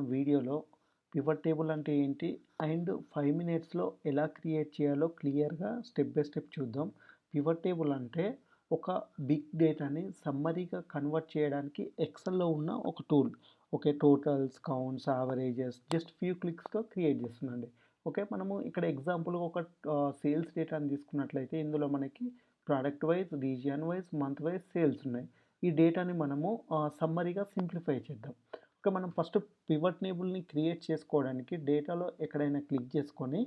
వీడియోలో pivot table అంటే ఏంటి అండ్ 5 మినిట్స్లో ఎలా క్రియేట్ చేయాలో క్లియర్గా స్టెప్ బై స్టెప్ చూద్దాం. పివట్ టేబుల్ అంటే ఒక బిగ్ డేటాని సమ్మరీగా కన్వర్ట్ చేయడానికి ఎక్సెల్‌లో ఉన్న ఒక tool. Okay. Totals, counts, averages just few క్లిక్స్‌తో క్రియేట్ చేస్తుందండి. ఓకే. మనము ఇక్కడ ఎగ్జాంపుల్‌గా ఒక సేల్స్ డేటాని తీసుకున్నట్లయితే ఇందులో మనకి product wise, region wise, month wise sales ఉన్నాయి. ఈ డేటాని మనము సమ్మరీగా సింప్లిఫై చేద్దాం. ఓకే. మనం ఫస్ట్ పివట్ టేబుల్‌ని క్రియేట్ చేసుకోవడానికి డేటాలో ఎక్కడైనా క్లిక్ చేసుకొని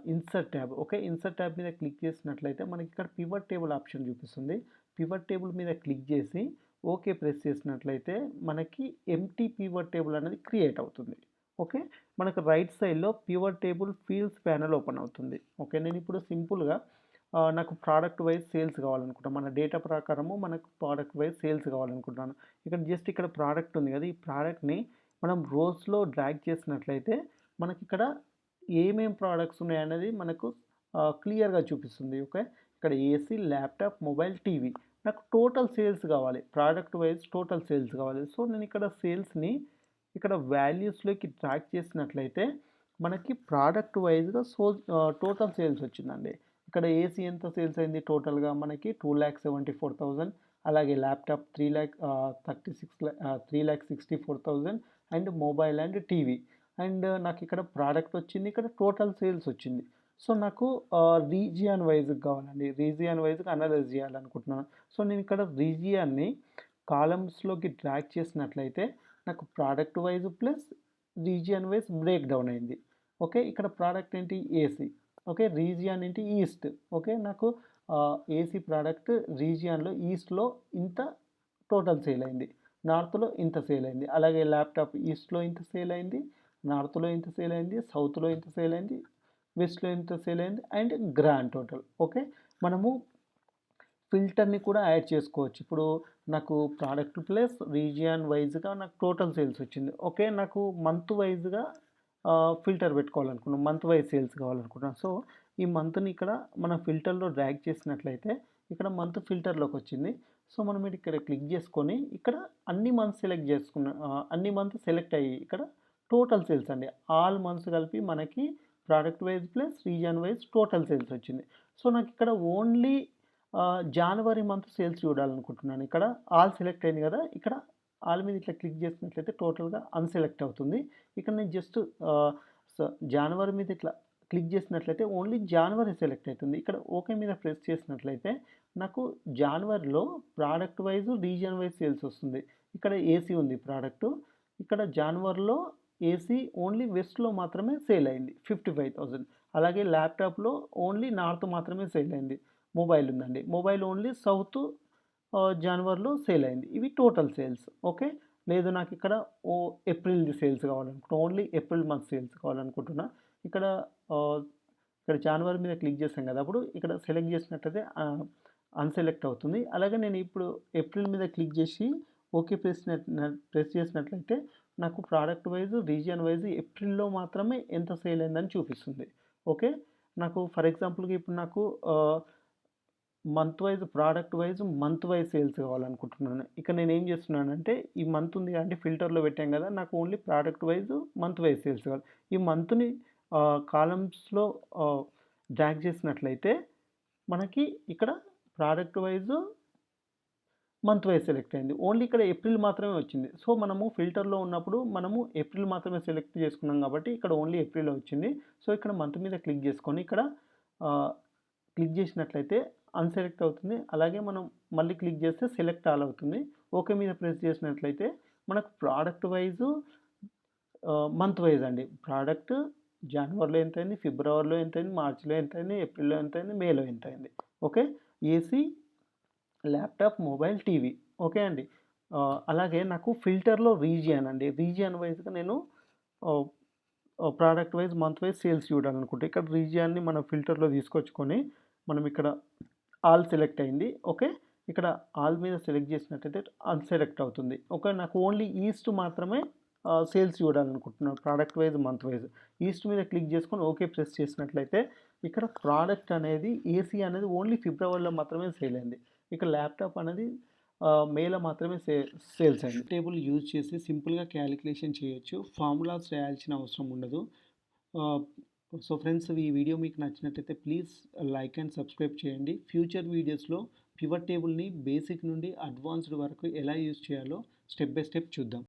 insert tab. Okay. Insert tab మీద క్లిక్ చేసినట్లయితే మనకి ఇక్కడ పివట్ టేబుల్ ఆప్షన్ చూపిస్తుంది. పివట్ టేబుల్ మీద క్లిక్ చేసి ఓకే ప్రెస్ చేసినట్లయితే మనకి ఎంప్టీ పివట్ టేబుల్ అనేది క్రియేట్ అవుతుంది. ఓకే. మనకు రైట్ సైడ్‌లో pivot table fields panel open అవుతుంది. ఓకే. నేను ఇప్పుడు సింపుల్‌గా నాకు ప్రోడక్ట్ వైస్ సేల్స్ కావాలనుకుంటాను. మన డేటా ప్రకారము మనకు ప్రోడక్ట్ వైస్ సేల్స్ కావాలనుకుంటున్నాను. ఇక్కడ ప్రోడక్ట్ ఉంది కదా! ఈ ప్రోడక్ట్‌ని మనం రోస్‌లో డ్రాగ్ చేసినట్లయితే మనకిక్కడ ఏమేం ప్రోడక్ట్స్ ఉన్నాయనేది మనకు క్లియర్‌గా చూపిస్తుంది. ఓకే. ఇక్కడ ఏసీ, ల్యాప్‌టాప్, మొబైల్, టీవీ. నాకు టోటల్ సేల్స్ కావాలి. ప్రోడక్ట్ వైస్ టోటల్ సేల్స్ కావాలి. సో, నేను ఇక్కడ సేల్స్‌ని ఇక్కడ వాల్యూస్‌లోకి డ్రాగ్ చేసినట్లయితే మనకి ప్రోడక్ట్ వైస్‌గా టోటల్ సేల్స్ వచ్చిందండి. ఇక్కడ ఏసీ ఎంత సేల్స్ అయింది టోటల్‌గా మనకి 2,74,000. అలాగే laptop 3,64,000 and mobile and TV. And నాకిక్కడ ప్రోడక్ట్ వచ్చింది. ఇక్కడ టోటల్ సేల్స్ వచ్చింది. సో, నాకు రీజియన్ వైస్‌గా కావాలండి. రీజియన్ వైస్‌గా అనలైజ్ చేయాలనుకుంటున్నాను. సో, నేను ఇక్కడ రీజియన్‌ని కాలమ్స్‌లోకి డ్రాగ్ చేసినట్లయితే నాకు product wise plus region wise break down అయింది. ఓకే. ఇక్కడ ప్రోడక్ట్ ఏంటి ఏసీ. ఓకే. రీజియన్ ఏంటి ఈస్ట్. ఓకే. నాకు ఏసీ ప్రోడక్ట్ రీజియన్‌లో ఈస్ట్‌లో ఇంత టోటల్ సేల్ అయింది. నార్త్‌లో ఇంత సేల్ అయింది. అలాగే ల్యాప్‌టాప్ ఈస్ట్‌లో ఇంత సేల్ అయింది. నార్త్‌లో ఇంత సేల్ అయింది. సౌత్‌లో ఇంత సేల్ అయింది. వెస్ట్‌లో ఇంత సేల్ అయింది. And grand total. ఓకే. మనము ఫిల్టర్‌ని కూడా యాడ్ చేసుకోవచ్చు. ఇప్పుడు నాకు ప్రోడక్ట్ ప్లస్ రీజియన్ వైస్‌గా నాకు టోటల్ సేల్స్ వచ్చింది. ఓకే. నాకు మంత్ వైస్‌గా ఫిల్టర్ పెట్టుకోవాలనుకున్నాను. మంత్ వైస్ సేల్స్ కావాలనుకుంటున్నాను. సో, ఈ మంత్‌ని ఇక్కడ మనం ఫిల్టర్‌లో డ్రాగ్ చేసినట్లయితే ఇక్కడ మంత్ ఫిల్టర్‌లోకి వచ్చింది. సో, మనం ఇక్కడ క్లిక్ చేసుకొని ఇక్కడ అన్ని మంత్స్ సెలెక్ట్ చేసుకున్న అన్ని మంత్స్ సెలెక్ట్ అయ్యి ఇక్కడ టోటల్ సేల్స్ అండి. ఆల్ మంత్స్ కలిపి మనకి product wise plus region wise total sales వచ్చింది. సో, నాకు ఇక్కడ ఓన్లీ జనవరి మంత్ సేల్స్ చూడాలనుకుంటున్నాను. ఇక్కడ ఆల్ సెలెక్ట్ అయింది కదా! ఇక్కడ ఆల్ మీద ఇట్లా క్లిక్ చేసినట్లయితే టోటల్‌గా అన్‌సెలెక్ట్ అవుతుంది. ఇక్కడ నేను జస్ట్ ఆహ్, స జనవరి మీద ఇట్లా క్లిక్ చేసినట్లయితే ఓన్లీ జనవరి సెలెక్ట్ అవుతుంది. ఇక్కడ ఓకే మీద ప్రెస్ చేసినట్లయితే నాకు జనవరిలో product wise, region wise sales వస్తుంది. ఇక్కడ ఏసీ ఉంది ప్రోడక్టు. ఇక్కడ జనవరిలో ఏసీ ఓన్లీ వెస్ట్‌లో మాత్రమే సేల్ అయింది 55,000. అలాగే ల్యాప్‌టాప్‌లో ఓన్లీ నార్త్ మాత్రమే సేల్ అయింది. మొబైల్ ఉందండి. మొబైల్ ఓన్లీ సౌత్ జనవరిలో సేల్ అయింది. ఇవి టోటల్ సేల్స్. ఓకే. లేదు నాకిక్కడ ఏప్రిల్‌ది సేల్స్ కావాలనుకుంటున్నా. ఓన్లీ ఏప్రిల్ మంత్ సేల్స్ కావాలనుకుంటున్నా. ఇక్కడ ఆహ్, ఇక్కడ జనవరి మీద క్లిక్ చేసాం కదా! అప్పుడు ఇక్కడ సెలెక్ట్ చేసినట్లయితే అన్‌సెలెక్ట్ అవుతుంది. అలాగే నేను ఇప్పుడు ఏప్రిల్ మీద క్లిక్ చేసి ఓకే ప్రెస్ చేసినట్లయితే నాకు ప్రోడక్ట్ వైస్, రీజియన్ వైస్ ఏప్రిల్‌లో మాత్రమే ఎంత సేల్ అయిందని చూపిస్తుంది. ఓకే. నాకు ఫర్ ఎగ్జాంపుల్‌గా ఇప్పుడు నాకు product wise, month wise sales కావాలనుకుంటున్నాను. ఇక్కడ నేనేం చేస్తున్నానంటే ఈ మంత్ ఉంది కదండీ ఫిల్టర్‌లో పెట్టాం కదా! నాకు only product wise, month wise sales కావాలి. ఈ మంత్‌ని కాలమ్స్‌లో డ్రాగ్ చేసినట్లయితే మనకి ఇక్కడ product wise, month wise select అయింది. ఓన్లీ ఇక్కడ ఏప్రిల్ మాత్రమే వచ్చింది. సో, మనము ఫిల్టర్‌లో ఉన్నప్పుడు మనము ఏప్రిల్ మాత్రమే సెలెక్ట్ చేసుకున్నాం కాబట్టి ఇక్కడ ఓన్లీ ఏప్రిలే వచ్చింది. సో, ఇక్కడ మంత్ మీద క్లిక్ చేసుకొని ఇక్కడ ఆహ్, క్లిక్ చేసినట్లయితే అన్‌సెలెక్ట్ అవుతుంది. అలాగే మనం మళ్ళీ క్లిక్ చేస్తే సెలెక్ట్ ఆల్ అవుతుంది. ఓకే మీద ప్రెస్ చేసినట్లయితే మనకు ప్రోడక్ట్ వైస్, మంత్ వైస్ అండి. ప్రోడక్ట్ జనవరిలో ఎంతయింది, ఫిబ్రవరిలో ఎంతయింది, మార్చ్‌లో ఎంతయింది, ఏప్రిల్‌లో ఎంతయింది, మేలో ఎంతయింది. Okay. AC, laptop, mobile, TV. Okay అండి. అలాగే నాకు ఫిల్టర్‌లో రీజియన్ అండి. రీజియన్ వైస్‌గా నేను ఆహ్, product wise, month wise sales చూడాలనుకుంటే ఇక్కడ రీజియన్‌ని మనం ఫిల్టర్‌లో తీసుకొచ్చుకొని మనం ఇక్కడ ఆల్ సెలెక్ట్ అయింది. ఓకే. ఇక్కడ ఆల్ మీద సెలెక్ట్ చేసినట్టయితే అన్‌సెలెక్ట్ అవుతుంది. ఓకే. నాకు ఓన్లీ ఈస్ట్ మాత్రమే సేల్స్ చూడాలనుకుంటున్నాను. Product wise, month wise. East మీద క్లిక్ చేసుకొని ఓకే ప్రెస్ చేసినట్లయితే ఇక్కడ ప్రోడక్ట్ అనేది ఏసీ అనేది ఓన్లీ ఫిబ్రవరిలో మాత్రమే సేల్ అయింది. ఇక ల్యాప్‌టాప్ అనేది మేలో మాత్రమే సేల్స్ అండి. టేబుల్ యూజ్ చేసి సింపుల్‌గా క్యాలిక్యులేషన్ చేయొచ్చు. ఫార్ములాస్ రాయాల్సిన అవసరం ఉండదు. ఆహ్, సో ఫ్రెండ్స్, ఈ వీడియో మీకు నచ్చినట్టయితే ప్లీజ్ లైక్ అండ్ సబ్స్క్రైబ్ చేయండి. ఫ్యూచర్ వీడియోస్‌లో పివట్ టేబుల్‌ని బేసిక్ నుండి అడ్వాన్స్డ్ వరకు ఎలా యూజ్ చేయాలో స్టెప్ బై స్టెప్ చూద్దాం.